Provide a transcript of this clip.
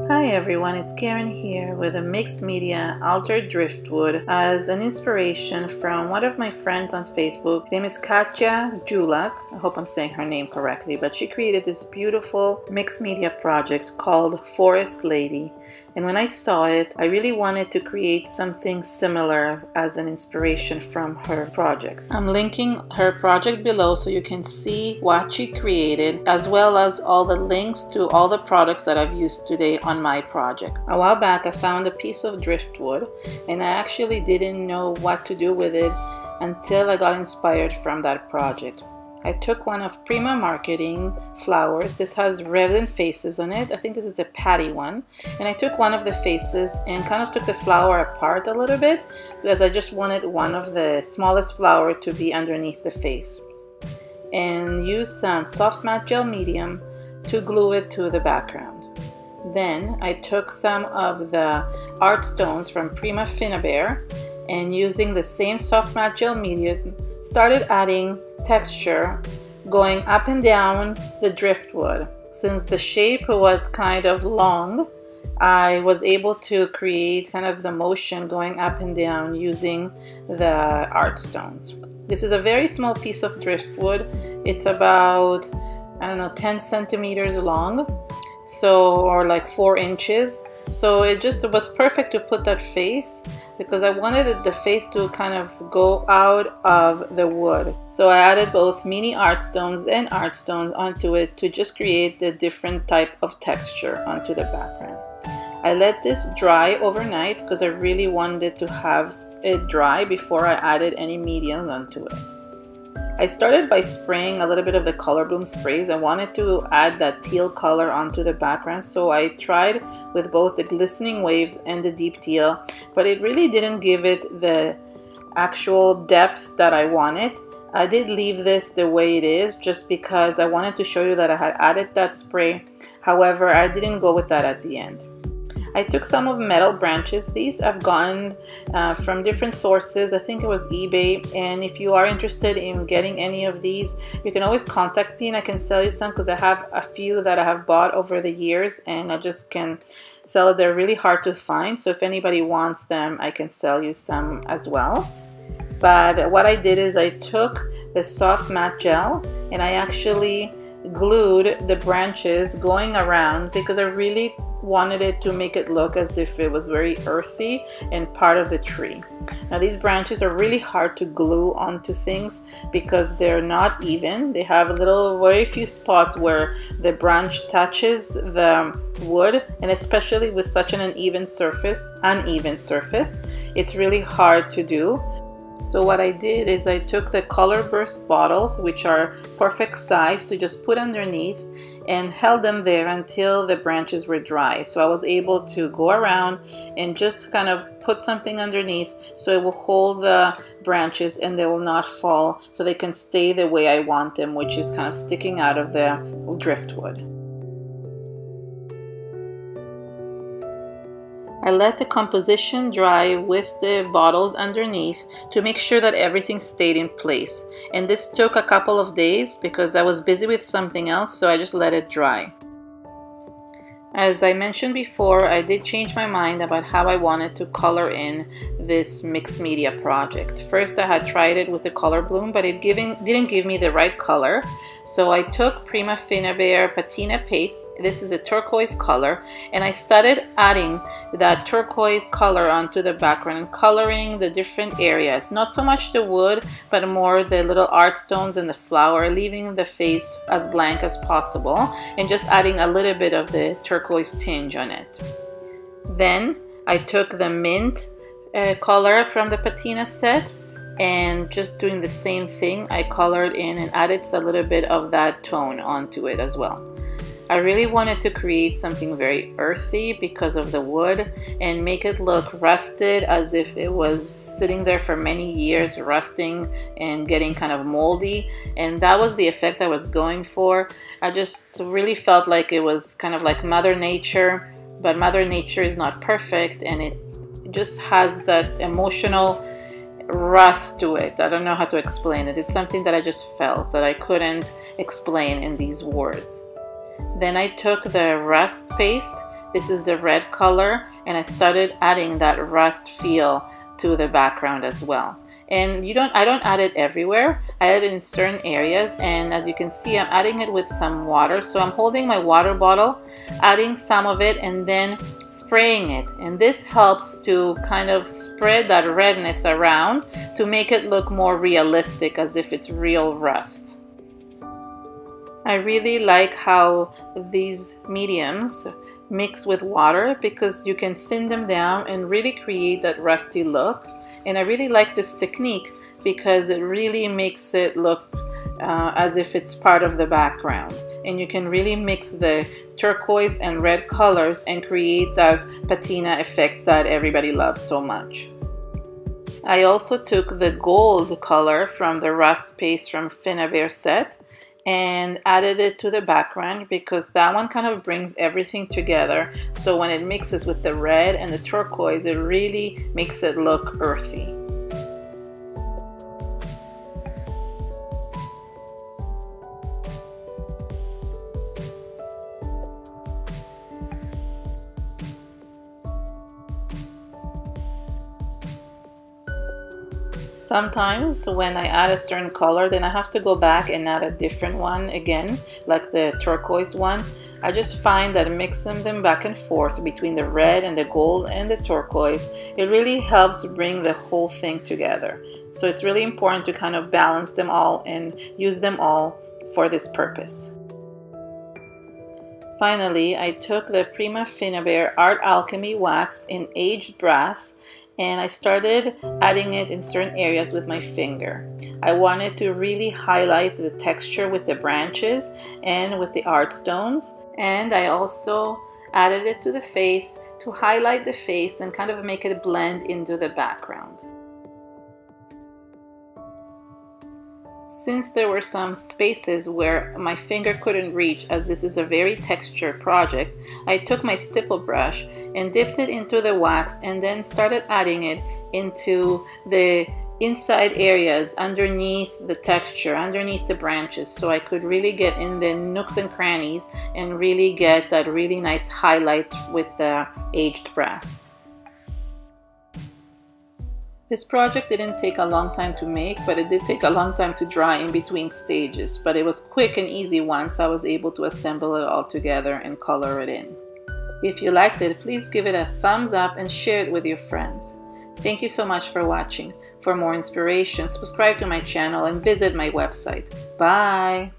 Hi everyone, it's Karen here with a mixed media altered driftwood as an inspiration from one of my friends on Facebook. Her name is Katja Julak. I hope I'm saying her name correctly, but she created this beautiful mixed media project called Forest Lady. And when I saw it, I really wanted to create something similar as an inspiration from her project. I'm linking her project below so you can see what she created, as well as all the links to all the products that I've used today on my project. A while back I found a piece of driftwood and I actually didn't know what to do with it until I got inspired from that project. I took one of Prima marketing flowers. This has resin faces on it. I think this is the patty one. And I took one of the faces and kind of took the flower apart a little bit because I just wanted one of the smallest flower to be underneath the face. And used some soft matte gel medium to glue it to the background. Then I took some of the art stones from Prima Finnabair and using the same soft matte gel medium started adding texture going up and down the driftwood. Since the shape was kind of long, I was able to create kind of the motion going up and down using the art stones. This is a very small piece of driftwood. It's about, I don't know, 10 centimeters long, so, or like 4 inches. So it was perfect to put that face because I wanted the face to kind of go out of the wood. So I added both mini art stones and art stones onto it to just create the different type of texture onto the background. I let this dry overnight because I really wanted to have it dry before I added any mediums onto it. I started by spraying a little bit of the color bloom sprays. I wanted to add that teal color onto the background, so I tried with both the glistening wave and the deep teal, but it really didn't give it the actual depth that I wanted. I did leave this the way it is just because I wanted to show you that I had added that spray. However, I didn't go with that at the end. I took some of metal branches. These I've gotten from different sources. I think it was eBay, and if you are interested in getting any of these, you can always contact me and I can sell you some because I have a few that I have bought over the years and I just can sell it. They're really hard to find, so if anybody wants them, I can sell you some as well. But what I did is I took the soft matte gel and I actually glued the branches going around because I really wanted it to make it look as if it was very earthy and part of the tree. Now these branches are really hard to glue onto things because they're not even. They have very few spots where the branch touches the wood, and especially with such an uneven surface, it's really hard to do. So what I did is I took the color burst bottles, which are perfect size to just put underneath, and held them there until the branches were dry. So I was able to go around and just kind of put something underneath so it will hold the branches and they will not fall, so they can stay the way I want them, which is kind of sticking out of the driftwood. I let the composition dry with the bottles underneath to make sure that everything stayed in place. And this took a couple of days because I was busy with something else, so I just let it dry. As I mentioned before, I did change my mind about how I wanted to color in this mixed media project. First, I had tried it with the color bloom, but it didn't give me the right color. So I took Prima Finnabair Patina paste. This is a turquoise color, and I started adding that turquoise color onto the background and coloring the different areas. Not so much the wood, but more the little art stones and the flower, leaving the face as blank as possible and just adding a little bit of the turquoise tinge on it. Then I took the mint color from the Patina set and just doing the same thing, I colored in and added a little bit of that tone onto it as well. I really wanted to create something very earthy because of the wood and make it look rusted, as if it was sitting there for many years rusting and getting kind of moldy, and that was the effect I was going for. I just really felt like it was kind of like Mother Nature, but Mother Nature is not perfect and it just has that emotional rust to it. I don't know how to explain it. It's something that I just felt that I couldn't explain in these words. Then I took the rust paste This is the red color, and I started adding that rust feel to the background as well. And I don't add it everywhere. I add it in certain areas, and as you can see, I'm adding it with some water. So I'm holding my water bottle, adding some of it, and then spraying it. And this helps to kind of spread that redness around to make it look more realistic, as if it's real rust. I really like how these mediums mix with water, because you can thin them down and really create that rusty look. And I really like this technique because it really makes it look as if it's part of the background, and you can really mix the turquoise and red colors and create that patina effect that everybody loves so much. I also took the gold color from the rust paste from Finnabair set and added it to the background, because that one kind of brings everything together. So when it mixes with the red and the turquoise, it really makes it look earthy. Sometimes when I add a certain color, then I have to go back and add a different one again, like the turquoise one. I just find that mixing them back and forth between the red and the gold and the turquoise, it really helps bring the whole thing together. So it's really important to kind of balance them all and use them all for this purpose. Finally, I took the Prima Finnabair Art Alchemy wax in aged brass, and I started adding it in certain areas with my finger. I wanted to really highlight the texture with the branches and with the art stones, and I also added it to the face to highlight the face and kind of make it blend into the background. Since there were some spaces where my finger couldn't reach, as this is a very textured project, I took my stipple brush and dipped it into the wax and then started adding it into the inside areas underneath the texture, underneath the branches, so I could really get in the nooks and crannies and really get that really nice highlight with the aged brass. This project didn't take a long time to make, but it did take a long time to dry in between stages, but it was quick and easy once I was able to assemble it all together and color it in. If you liked it, please give it a thumbs up and share it with your friends. Thank you so much for watching. For more inspiration, subscribe to my channel and visit my website. Bye!